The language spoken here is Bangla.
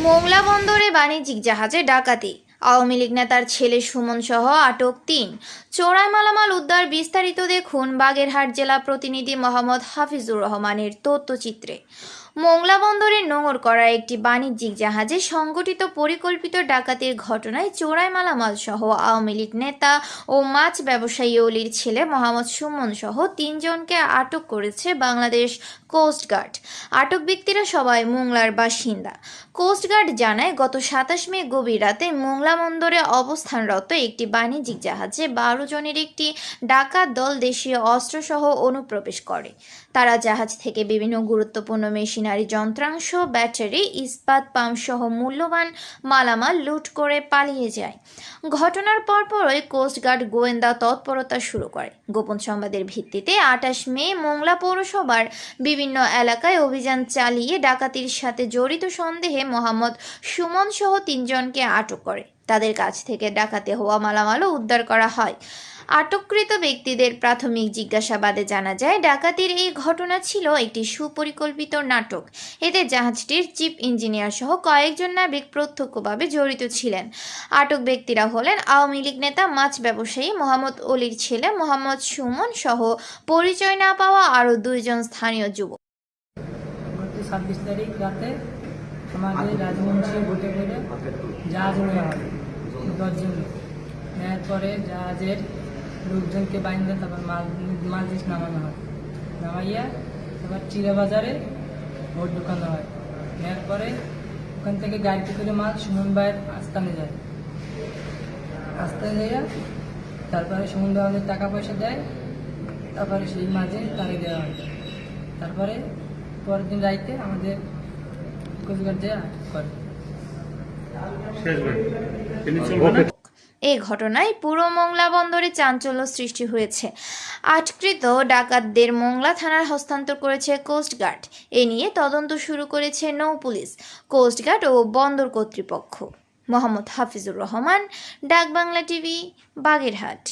মোংলা বন্দরে বাণিজ্যিক জাহাজে ডাকাতি, আওয়ামী লীগ নেতার ছেলে সুমন সহ আটক ৩। চোরাই মালামাল উদ্ধার। বিস্তারিত দেখুন বাগেরহাট জেলা প্রতিনিধি মোহাম্মদ হাফিজুর রহমানের তথ্যচিত্রে। মোংলা বন্দরে নোঙর করা একটি বাণিজ্যিক জাহাজে সংগঠিত পরিকল্পিত ডাকাতির ঘটনায় চোরাই মালামাল সহ আওয়ামী লীগ নেতা ও মাছ ব্যবসায়ী অলির ছেলে মোহাম্মদ সুমন সহ ৩ জনকে আটক করেছে বাংলাদেশ কোস্টগার্ড। আটক ব্যক্তিরা সবাই মোংলার বাসিন্দা। কোস্টগার্ড জানায়, গত ২৭ মে গভীর রাতে মোংলা বন্দরে অবস্থানরত একটি বাণিজ্যিক জাহাজে ১২ জনের একটি ডাকাত দল দেশীয় অস্ত্রসহ অনুপ্রবেশ করে। তারা জাহাজ থেকে বিভিন্ন গুরুত্বপূর্ণ মেশিনারি যন্ত্রাংশ, ব্যাটারি, ইস্পাত পাম্প সহ মূল্যবান মালামাল লুট করে পালিয়ে যায়। ঘটনার পরপরই কোস্টগার্ড গোয়েন্দা তৎপরতা শুরু করে। গোপন সংবাদের ভিত্তিতে ২৮ মে মোংলা পৌরসভার বিভিন্ন এলাকায় অভিযান চালিয়ে ডাকাতির সাথে জড়িত সন্দেহে মোহাম্মদ সুমন সহ ৩ জনকে আটক করে। তাদের কাছ থেকে ডাকাতি হওয়া মালামালও উদ্ধার করা হয়। আটককৃত ব্যক্তিদের প্রাথমিক জিজ্ঞাসাবাদে জানা যায়, ডাকাতির এই ঘটনা ছিল একটি সুপরিকল্পিত নাটক। এতে জাহাজটির চিফ ইঞ্জিনিয়ার সহ কয়েকজন নাবিক প্রত্যক্ষভাবে জড়িত ছিলেন। আটক ব্যক্তিরা হলেন আওয়ামী লীগ নেতা মাছ ব্যবসায়ী মোহাম্মদ অলির ছেলে মোহাম্মদ সুমন সহ পরিচয় না পাওয়া আরও ২ জন স্থানীয় যুবক। ২৬ তারিখ রাতে আমাদের রাজবংশী বোটে করে জাহাজ নেওয়া হয় ১০ জন। নেওয়ার পরে জাহাজের লোকজনকে বাইন্দে তারপর মাল জিনিস নামানো হয়। নামাইয়া তারপর চিড়াবাজারে ভোট ঢুকানো হয়। নেওয়ার পরে ওখান থেকে গাড়িতে করে মাল সুমন ভাইয়ের আস্তানে যায়। আস্তানে যাইয়া তারপরে সুমন ভাই আমাদের টাকা পয়সা দেয়। তারপরে সেই মাঝে তাড়িয়ে দেওয়া হয়। তারপরে পরের দিন রাইতে আমাদের কোস্টগার্ড যায় আটক করে। এই ঘটনায় পুরো মোংলা বন্দরে চাঞ্চল্য সৃষ্টি হয়েছে। আটকৃত ডাকাতদের মোংলা থানায় হস্তান্তর করেছে কোস্টগার্ড। এ নিয়ে তদন্ত শুরু করেছে নৌ পুলিশ, কোস্টগার্ড ও বন্দর কর্তৃপক্ষ। মোহাম্মদ হাফিজুর রহমান, ডাক বাংলা টিভি, বাগেরহাট।